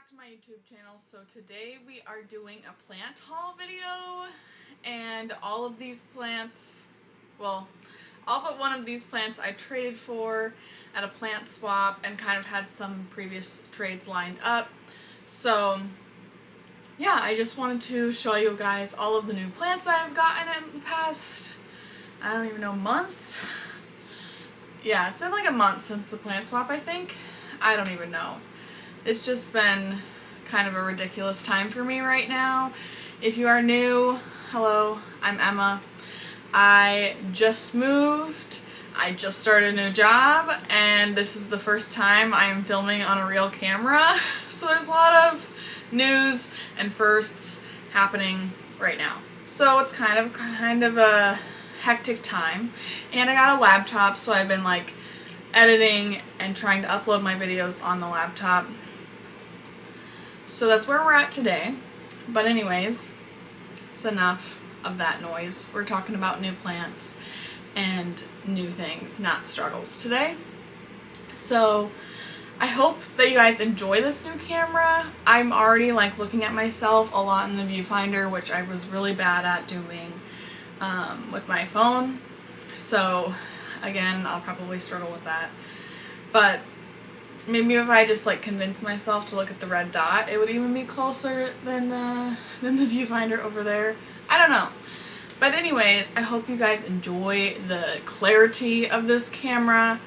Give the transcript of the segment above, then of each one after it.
to my YouTube channel. So today we are doing a plant haul video, and all of these plants, well, all but one of these plants I traded for at a plant swap and kind of had some previous trades lined up. So yeah, I just wanted to show you guys all of the new plants I've gotten in the past, I don't even know, month? Yeah, it's been like a month since the plant swap, I think. I don't even know. It's just been kind of a ridiculous time for me right now. If you are new, hello, I'm Emma. I just moved, I just started a new job, and this is the first time I am filming on a real camera. So there's a lot of news and firsts happening right now. So it's kind of a hectic time. And I got a laptop, so I've been like editing and trying to upload my videos on the laptop. So that's where we're at today. But anyways, it's enough of that noise. We're talking about new plants and new things, not struggles today. So I hope that you guys enjoy this new camera. I'm already like looking at myself a lot in the viewfinder, which I was really bad at doing with my phone. So again, I'll probably struggle with that. But maybe if I just like convince myself to look at the red dot, it would even be closer than the viewfinder over there. I don't know. But anyways, I hope you guys enjoy the clarity of this camera.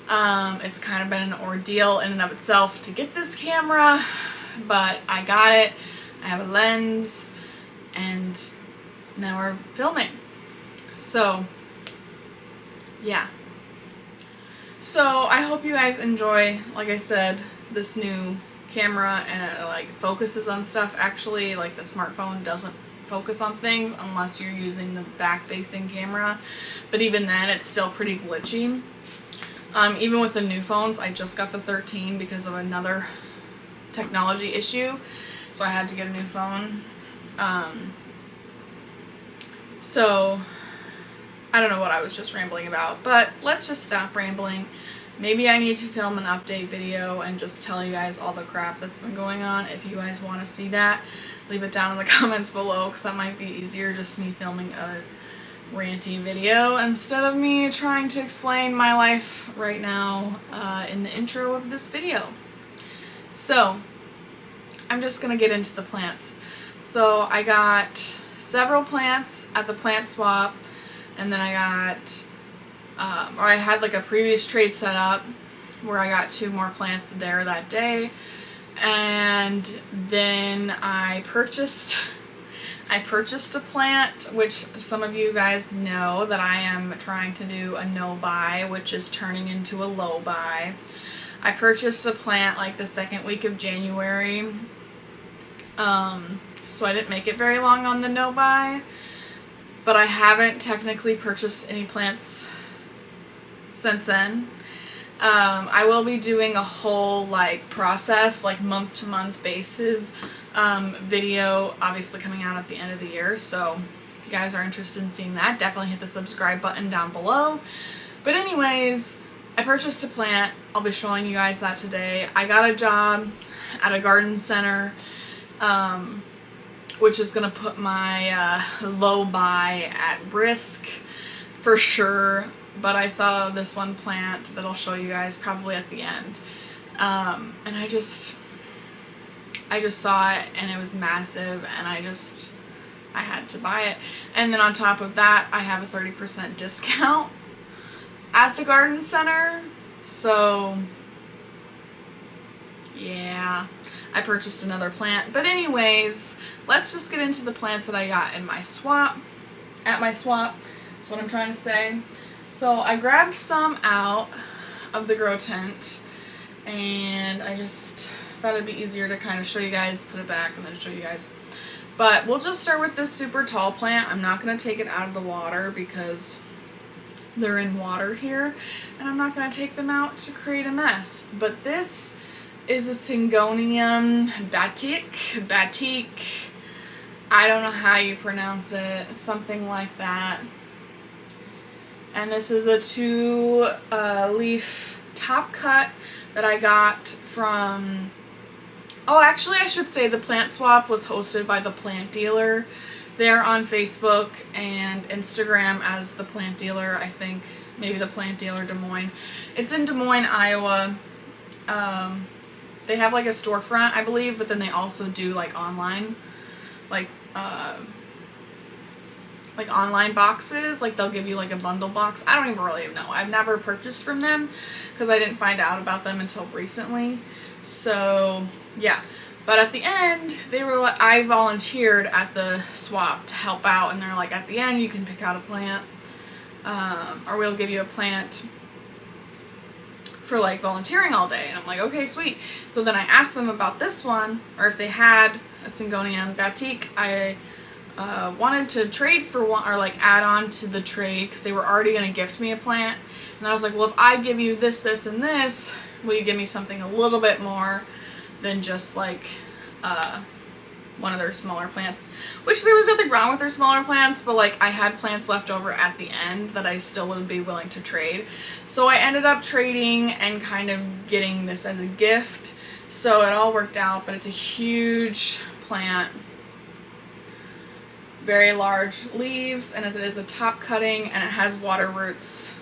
It's kind of been an ordeal in and of itself to get this camera, but I got it. I have a lens, and now we're filming. So yeah. So I hope you guys enjoy, like I said, this new camera, and it like focuses on stuff. Actually, like the smartphone doesn't focus on things unless you're using the back-facing camera, but even then it's still pretty glitchy. Even with the new phones, I just got the 13 because of another technology issue, so I had to get a new phone. So I don't know what I was just rambling about, but let's just stop rambling. Maybe I need to film an update video and just tell you guys all the crap that's been going on. If you guys want to see that, leave it down in the comments below, because that might be easier, just me filming a ranty video instead of me trying to explain my life right now in the intro of this video. So I'm just gonna get into the plants. So I got several plants at the plant swap, and then I got or I had like a previous trade set up where I got 2 more plants there that day, and then I purchased a plant, which some of you guys know that I am trying to do a no buy, which is turning into a low buy. I purchased a plant like the second week of January, so I didn't make it very long on the no buy, but I haven't technically purchased any plants since then. I will be doing a whole like process, like month to month basis video, obviously coming out at the end of the year. So if you guys are interested in seeing that, definitely hit the subscribe button down below. But anyways, I purchased a plant. I'll be showing you guys that today. I got a job at a garden center, which is gonna put my low buy at risk for sure. But I saw this one plant that I'll show you guys probably at the end, and I just saw it, and it was massive, and I had to buy it. And then on top of that, I have a 30% discount at the garden center. So yeah, I purchased another plant. But anyways, let's just get into the plants that I got in my swap. At my swap, that's what I'm trying to say. So I grabbed some out of the grow tent, and I just thought it'd be easier to kind of show you guys, put it back, and then show you guys. But we'll just start with this super tall plant. I'm not going to take it out of the water because they're in water here, and I'm not going to take them out to create a mess. But this is a Syngonium batik. I don't know how you pronounce it, something like that. And this is a 2 leaf top cut that I got from Oh, actually, I should say the plant swap was hosted by the Plant Dealer. They're on Facebook and Instagram as the Plant Dealer, I think. Maybe the Plant Dealer Des Moines. It's in Des Moines, Iowa. They have like a storefront, I believe, but then they also do like online, like online boxes. Like they'll give you like a bundle box. I don't even really know. I've never purchased from them because I didn't find out about them until recently. So yeah, but at the end they were like, I volunteered at the swap to help out, and they're like, at the end you can pick out a plant, or we'll give you a plant for like volunteering all day. And I'm like, okay, sweet. So then I asked them about this one, or if they had a Syngonium batik. I wanted to trade for one, or like add on to the trade, because they were already going to gift me a plant. And I was like, well, if I give you this, this, and this, will you give me something a little bit more than just like one of their smaller plants? Which there was nothing wrong with their smaller plants, but like I had plants left over at the end that I still would be willing to trade. So I ended up trading and kind of getting this as a gift. So it all worked out, but it's a huge plant. Very large leaves, and it is a top cutting, and it has water roots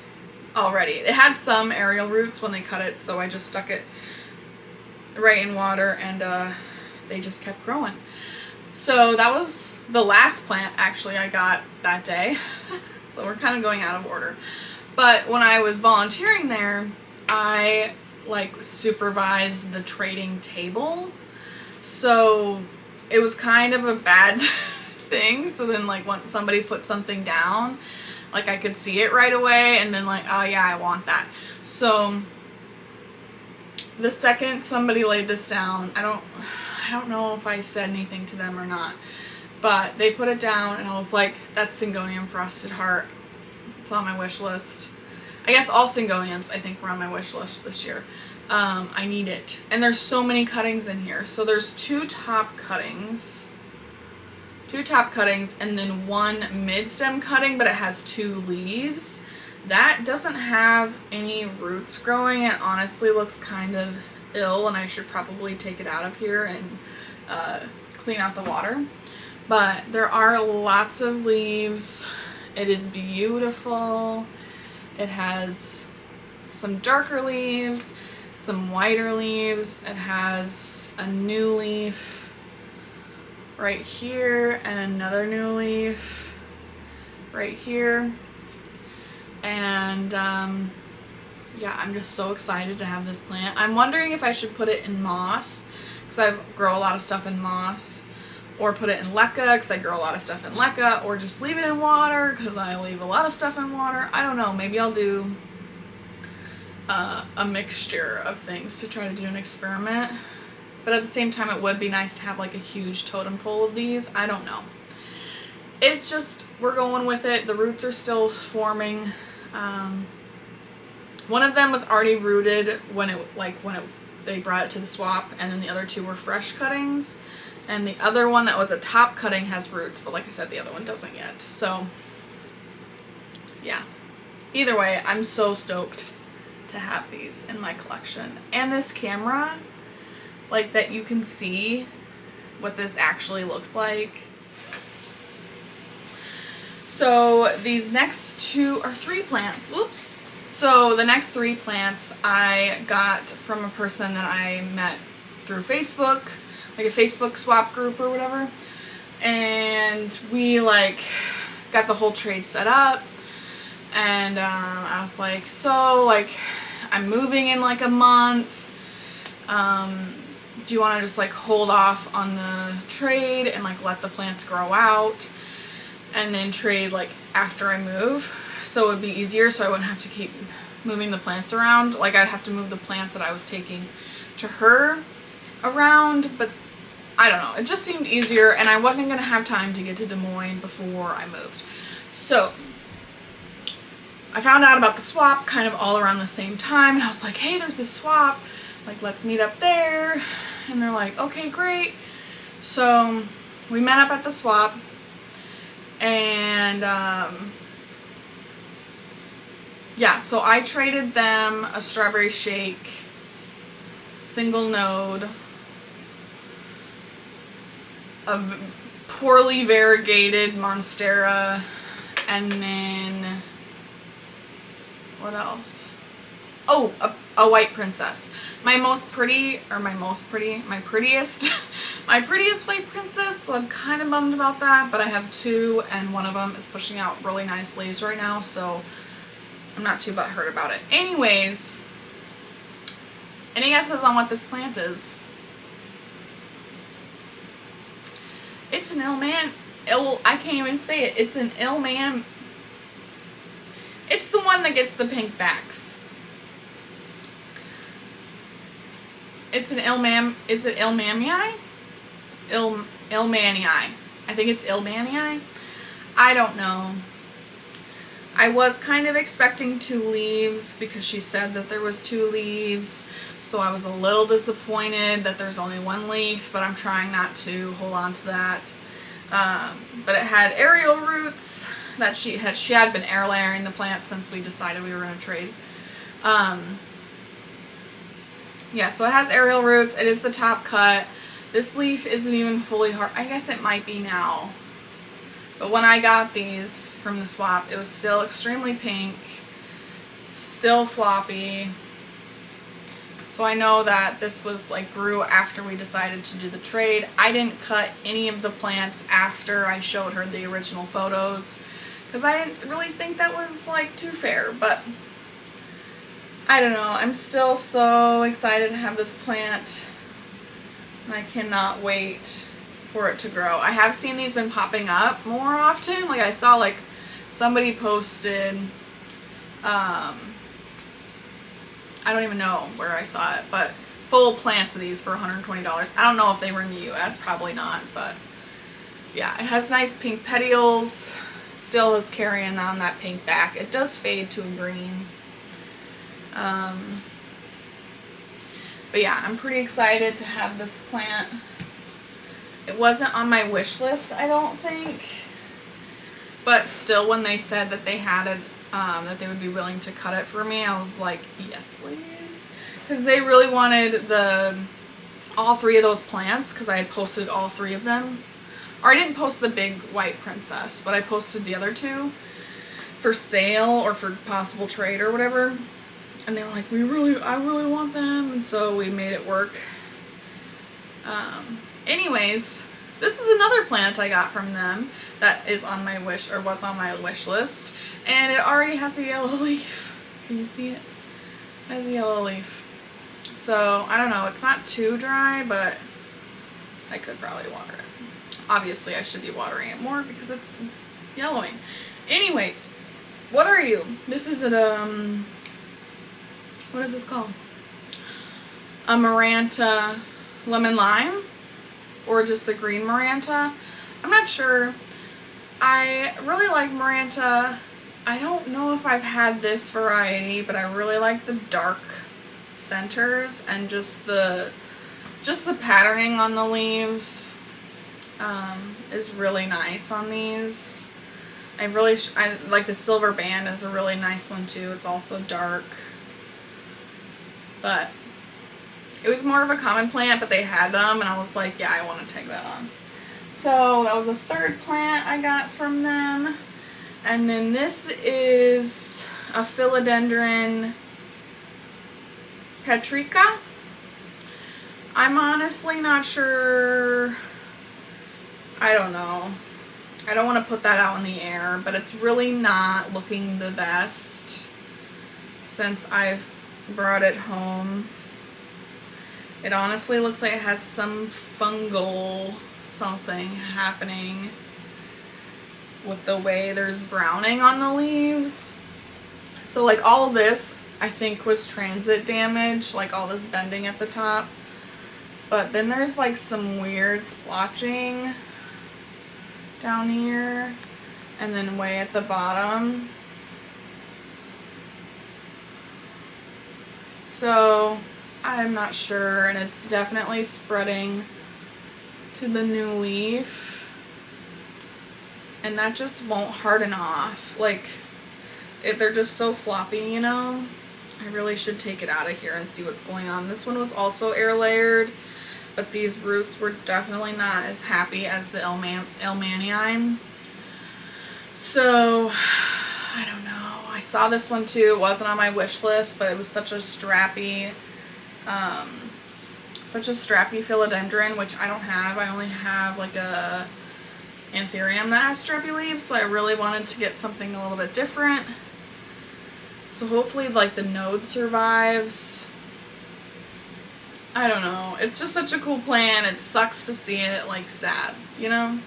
already. It had some aerial roots when they cut it, so I just stuck it right in water, and they just kept growing. So that was the last plant actually I got that day. So we're kind of going out of order. But when I was volunteering there, I like supervised the trading table. So it was kind of a bad thing. So then like once somebody put something down, like I could see it right away and then like, oh yeah, I want that. So the second somebody laid this down, I don't know if I said anything to them or not, but they put it down and I was like, that's Syngonium Frosted Heart. It's on my wish list. I guess all Syngoniums I think were on my wish list this year. I need it. And there's so many cuttings in here. So there's two top cuttings and then one mid-stem cutting, but it has two leaves. That doesn't have any roots growing. It honestly looks kind of ill, and I should probably take it out of here and clean out the water. But there are lots of leaves. It is beautiful. It has some darker leaves, some whiter leaves. It has a new leaf right here and another new leaf right here. And yeah, I'm just so excited to have this plant. I'm wondering if I should put it in moss, because I grow a lot of stuff in moss, or put it in leca, because I grow a lot of stuff in leca, or just leave it in water, because I leave a lot of stuff in water. I don't know, maybe I'll do a mixture of things to try to do an experiment. But at the same time, it would be nice to have like a huge totem pole of these. I don't know. It's just, we're going with it. The roots are still forming. One of them was already rooted when they brought it to the swap, and then the other two were fresh cuttings. And the other one that was a top cutting has roots, but like I said, the other one doesn't yet. So yeah, either way, I'm so stoked to have these in my collection. And this camera, like that you can see what this actually looks like. So these next two or three plants, whoops. So the next three plants I got from a person that I met through Facebook, like a Facebook swap group or whatever. And we like got the whole trade set up. And I was like, so like I'm moving in like a month. Do you want to just like hold off on the trade and like let the plants grow out and then trade like after I move, so it would be easier, so I wouldn't have to keep moving the plants around. Like I'd have to move the plants that I was taking to her around, but I don't know, it just seemed easier, and I wasn't gonna have time to get to Des Moines before I moved. So I found out about the swap kind of all around the same time, and I was like, hey, there's this swap, like let's meet up there. And they're like, okay, great. So we met up at the swap, and yeah, so I traded them a strawberry shake, single node, a poorly variegated monstera, and then what else? Oh, a white princess. My prettiest my prettiest white princess, so I'm kind of bummed about that, but I have two, and one of them is pushing out really nice leaves right now, so I'm not too butthurt about it. Anyways, any guesses on what this plant is? It's an I can't even say it. It's an Ilman. It's the one that gets the pink backs. It's an Ilmam. Is it Ilmanii? Ilmanii. I think it's Ilmanii. I don't know. I was kind of expecting 2 leaves because she said that there was 2 leaves. So I was a little disappointed that there's only 1 leaf, but I'm trying not to hold on to that. But it had aerial roots that she had been air layering the plant since we decided we were going to trade. Yeah, so it has aerial roots. It is the top cut. This leaf isn't even fully hard. I guess it might be now. But when I got these from the swap, it was still extremely pink, still floppy. So I know that this was like grew after we decided to do the trade. I didn't cut any of the plants after I showed her the original photos because I didn't really think that was like too fair, but I don't know. I'm still so excited to have this plant, and I cannot wait for it to grow. I have seen these been popping up more often. Like I saw like somebody posted, I don't even know where I saw it, but full plants of these for $120. I don't know if they were in the US, probably not, but yeah, it has nice pink petioles. It still is carrying on that pink back. It does fade to a green. But yeah, I'm pretty excited to have this plant. It wasn't on my wish list, I don't think, but still when they said that they had it, that they would be willing to cut it for me, I was like, yes please, because they really wanted all 3 of those plants, because I had posted all 3 of them. Or I didn't post the big white princess, but I posted the other 2 for sale or for possible trade or whatever, and they were like, I really want them, and so we made it work. Anyways, this is another plant I got from them that is on my wish, or was on my wish list, and it already has a yellow leaf. Can you see it? It has a yellow leaf. So, I don't know, it's not too dry, but I could probably water it. Obviously, I should be watering it more because it's yellowing. Anyways, what are you? This is what is this called? A Maranta Lemon Lime? Or just the green Maranta. I'm not sure. I really like Maranta. I don't know if I've had this variety, but I really like the dark centers and just the patterning on the leaves is really nice on these. I like the silver band is a really nice one too. It's also dark, but it was more of a common plant, but they had them, and I was like, yeah, I want to take that on. So that was a 3rd plant I got from them. And then this is a Philodendron petrica. I'm honestly not sure. I don't know. I don't want to put that out in the air, but it's really not looking the best since I've brought it home. It honestly looks like it has some fungal something happening with the way there's browning on the leaves. So like all of this I think was transit damage, like all this bending at the top. But then there's like some weird splotching down here and then way at the bottom. So I'm not sure, and it's definitely spreading to the new leaf, and that just won't harden off. Like, they're just so floppy, you know? I really should take it out of here and see what's going on. This one was also air layered, but these roots were definitely not as happy as the Elmanii. So, I don't know. I saw this one too. It wasn't on my wish list, but it was such a strappy philodendron, which I don't have. I only have like a anthurium that has strappy leaves, so I really wanted to get something a little bit different. So hopefully like the node survives. I don't know. It's just such a cool plant. It sucks to see it like sad, you know?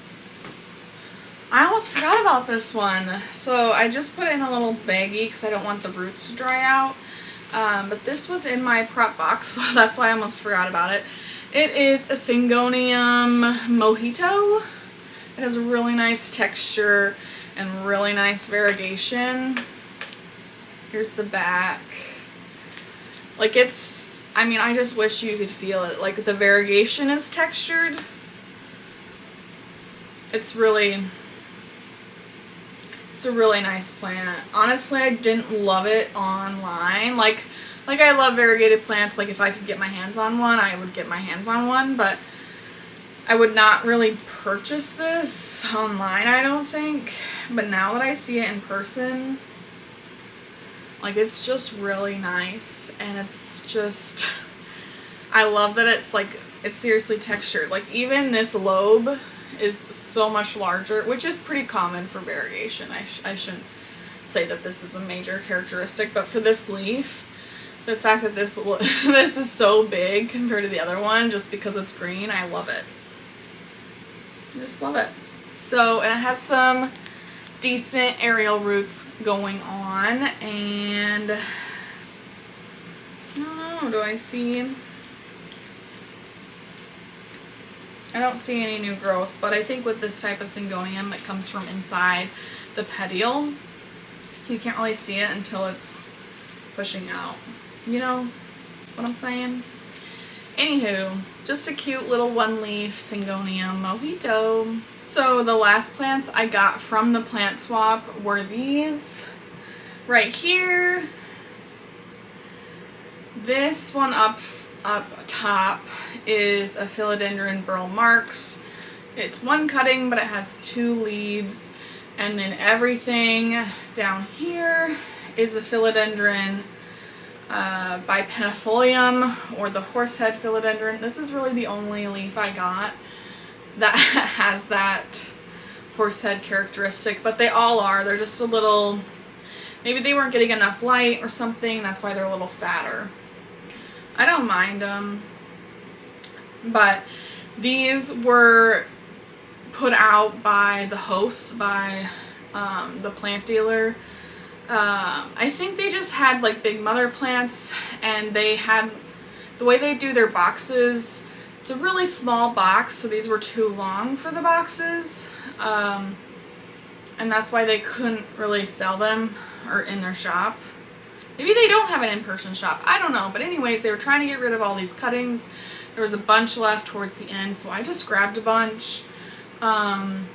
I almost forgot about this one. So I just put it in a little baggie because I don't want the roots to dry out. But this was in my prep box, so that's why I almost forgot about it. It is a Syngonium Mojito. It has a really nice texture and really nice variegation. Here's the back. Like it's, I mean, I just wish you could feel it. Like the variegation is textured. It's a really nice plant. Honestly, I didn't love it online. Like I love variegated plants. Like if I could get my hands on one, I would get my hands on one, but I would not really purchase this online, I don't think. But now that I see it in person, like it's just really nice, and it's just, I love that it's like, it's seriously textured. Like even this lobe is so much larger, which is pretty common for variegation. I shouldn't say that this is a major characteristic, but for this leaf, the fact that this is so big compared to the other one, just because it's green, I love it. I just love it. So, and it has some decent aerial roots going on, and I don't know, do I see? I don't see any new growth, but I think with this type of Syngonium, it comes from inside the petiole, so you can't really see it until it's pushing out. You know what I'm saying? Anywho, just a cute little one-leaf Syngonium Mojito. So the last plants I got from the plant swap were these right here. This one up top is a Philodendron burlmarks. It's one cutting, but it has 2 leaves. And then everything down here is a Philodendron bipenifolium, or the horsehead philodendron. This is really the only leaf I got that has that horsehead characteristic, but they all are. They're just a little, maybe they weren't getting enough light or something, that's why they're a little fatter. I don't mind them, but these were put out by the hosts, by the plant dealer. I think they just had like big mother plants, and they had, the way they do their boxes, it's a really small box, so these were too long for the boxes, and that's why they couldn't really sell them or in their shop. Maybe they don't have an in-person shop, I don't know, but anyways, they were trying to get rid of all these cuttings. There was a bunch left towards the end, so I just grabbed a bunch, and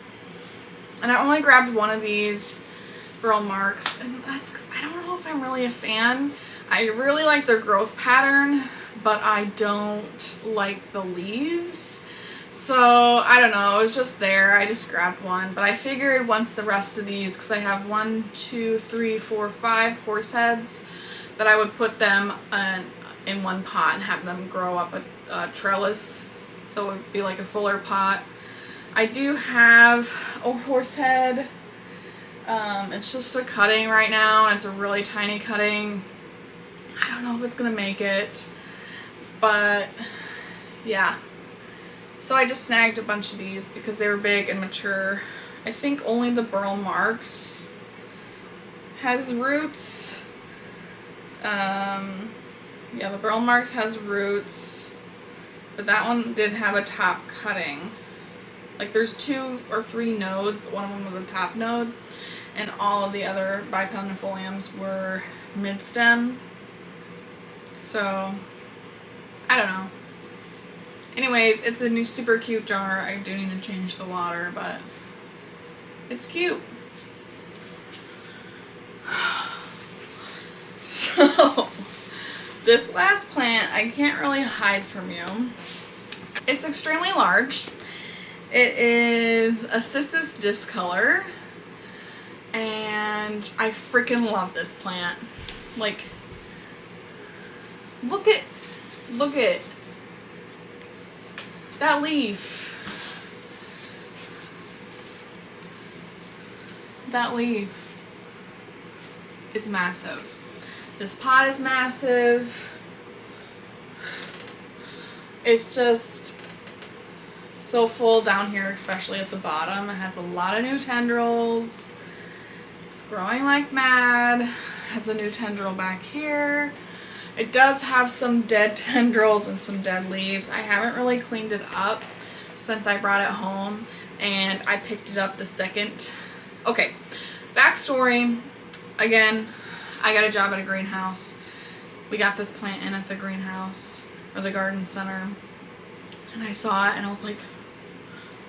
I only grabbed one of these burlmarks, and that's because I don't know if I'm really a fan. I really like their growth pattern, but I don't like the leaves. So I don't know, it was just there. I just grabbed one, but I figured once the rest of these, because I have 1, 2, 3, 4, 5 horse heads, that I would put them in one pot and have them grow up a trellis, so it would be like a fuller pot. I do have a horse head. It's just a cutting right now, and it's a really tiny cutting. I don't know if it's gonna make it, but yeah. So I just snagged a bunch of these because they were big and mature. I think only the burlmarks has roots. Yeah, the burlmarks has roots, but that one did have a top cutting. Like there's 2 or 3 nodes, but one of them was a top node. And all of the other bipenifoliums were mid-stem. So, I don't know. Anyways, it's a new super cute jar. I do need to change the water, but it's cute. So, this last plant I can't really hide from you. It's extremely large. It is a cissus discolor, and I freaking love this plant. Like, look at that leaf. That leaf is massive. This pot is massive. It's just so full down here, especially at the bottom. It has a lot of new tendrils. It's growing like mad. It has a new tendril back here. It does have some dead tendrils and some dead leaves. I haven't really cleaned it up since I brought it home, and I picked it up the second. Okay, backstory. Again, I got a job at a greenhouse. We got this plant in at the greenhouse, or the garden center, and I saw it and I was like,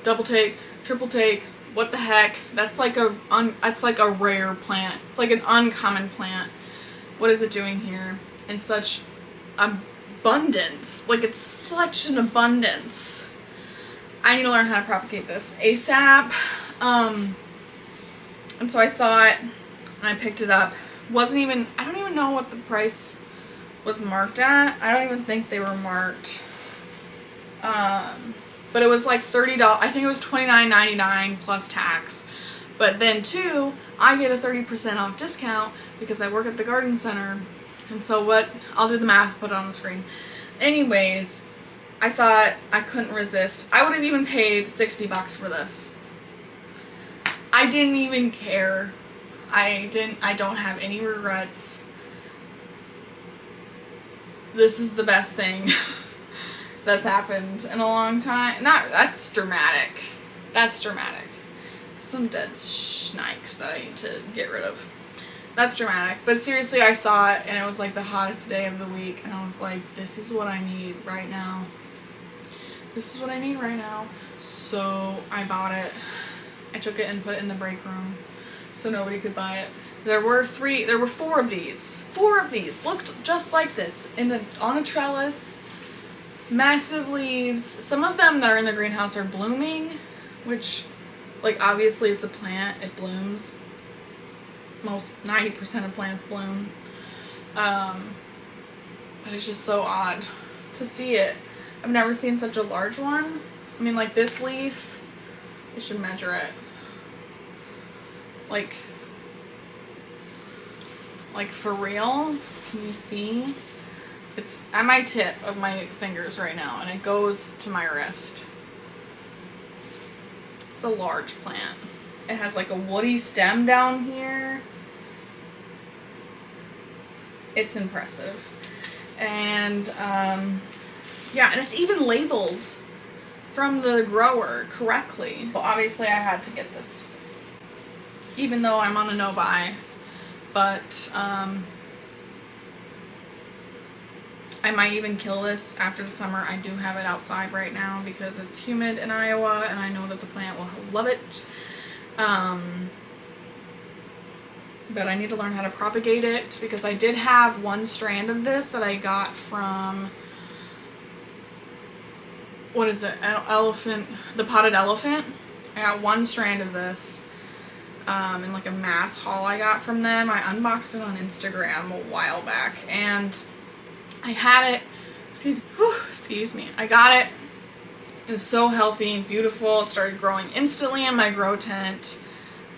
double take, triple take, what the heck? That's like it's like a rare plant. It's like an uncommon plant. What is it doing here in such abundance? Like, it's such an abundance. I need to learn how to propagate this ASAP. And so I saw it and I picked it up. I don't even know what the price was marked at. I don't even think they were marked. But it was like $30. I think it was $29.99 plus tax. But then too, I get a 30% off discount because I work at the garden center. And so I'll do the math, put it on the screen. Anyways, I saw it, I couldn't resist. I would have even paid $60 for this. I didn't even care. I don't have any regrets. This is the best thing that's happened in a long time. That's dramatic. That's dramatic. Some dead snakes that I need to get rid of. That's dramatic. But seriously, I saw it and it was like the hottest day of the week, and I was like, this is what I need right now. This is what I need right now. So I bought it. I took it and put it in the break room so nobody could buy it. There were four of these. Four of these looked just like this on a trellis. Massive leaves. Some of them that are in the greenhouse are blooming, which, like, obviously it's a plant, it blooms. Most 90% of plants bloom. But it's just so odd to see it. I've never seen such a large one. I mean, like, this leaf, I should measure it. Like for real, can you see? It's at my tip of my fingers right now, and it goes to my wrist. It's a large plant. It has like a woody stem down here. It's impressive. And yeah, and it's even labeled from the grower correctly. Well, obviously I had to get this, even though I'm on a no-buy, but I might even kill this after the summer. I do have it outside right now because it's humid in Iowa, and I know that the plant will love it. But I need to learn how to propagate it because I did have one strand of this that I got from, what is it, the potted elephant. I got one strand of this in like a mass haul I got from them. I unboxed it on Instagram a while back, and I had it, excuse me, I got it. It was so healthy and beautiful. It started growing instantly in my grow tent.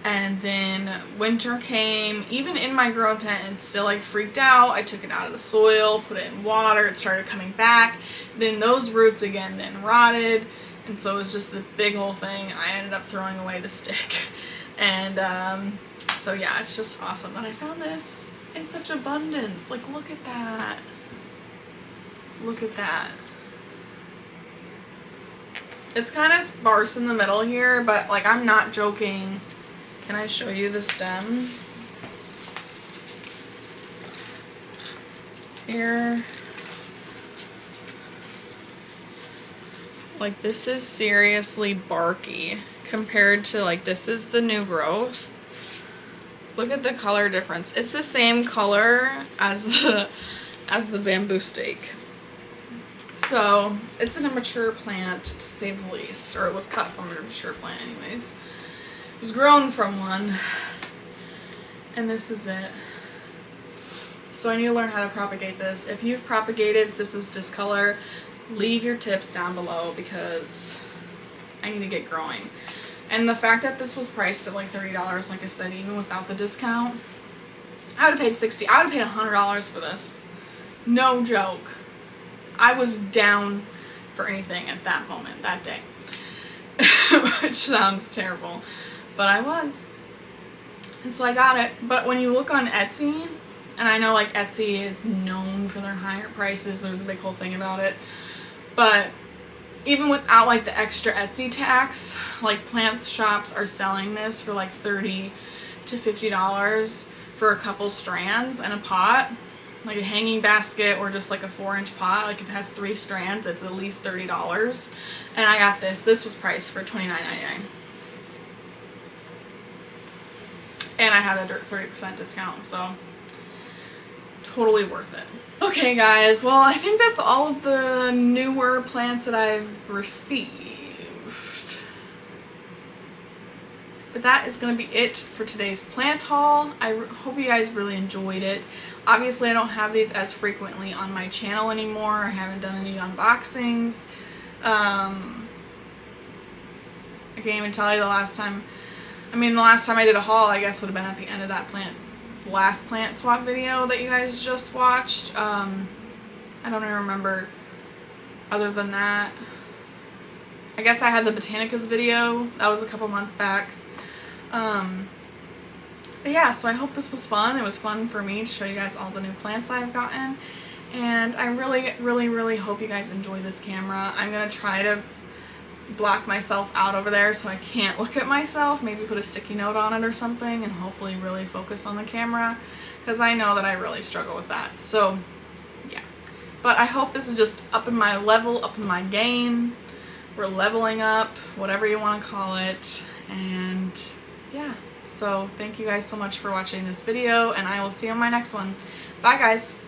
And then winter came, even in my grow tent, and still like freaked out. I took it out of the soil, put it in water, it started coming back. Then those roots again then rotted, and so it was just the big whole thing. I ended up throwing away the stick. And so yeah, it's just awesome that I found this in such abundance. Like, look at that. Look at that. It's kind of sparse in the middle here, but like, I'm not joking. Can I show you the stem? Here. Like, this is seriously barky compared to, like, this is the new growth. Look at the color difference. It's the same color as the bamboo stake. So it's an immature plant, to say the least, or it was cut from an immature plant anyways. It was grown from one, and this is it. So I need to learn how to propagate this. If you've propagated Sis's discolor, leave your tips down below because I need to get growing. And the fact that this was priced at like $30, like I said, even without the discount, I would have paid $60. I would have paid $100 for this. No joke. I was down for anything at that moment, that day. Which sounds terrible, but I was. And so I got it. But when you look on Etsy, and I know like Etsy is known for their higher prices, there's a big whole thing about it, but even without like the extra Etsy tax, like plant shops are selling this for like $30 to $50 for a couple strands and a pot, like a hanging basket or just like a 4-inch pot. Like if it has 3 strands, it's at least $30. And I got this. This was priced for $29.99. And I had a 30% discount, so totally worth it. Okay guys, well I think that's all of the newer plants that I've received. But that is going to be it for today's plant haul. I hope you guys really enjoyed it. Obviously I don't have these as frequently on my channel anymore. I haven't done any unboxings. I can't even tell you the last time. I mean, the last time I did a haul, I guess, would have been at the end of that last plant swap video that you guys just watched. I don't even remember other than that. I guess I had the Botanicas video. That was a couple months back. But yeah, so I hope this was fun. It was fun for me to show you guys all the new plants I've gotten. And I really, really, really hope you guys enjoy this camera. I'm going to try to block myself out over there so I can't look at myself. Maybe put a sticky note on it or something and hopefully really focus on the camera, because I know that I really struggle with that. So yeah, but I hope this is just up in my level, up in my game. We're leveling up, whatever you want to call it. And yeah, so thank you guys so much for watching this video, and I will see you on my next one. Bye guys.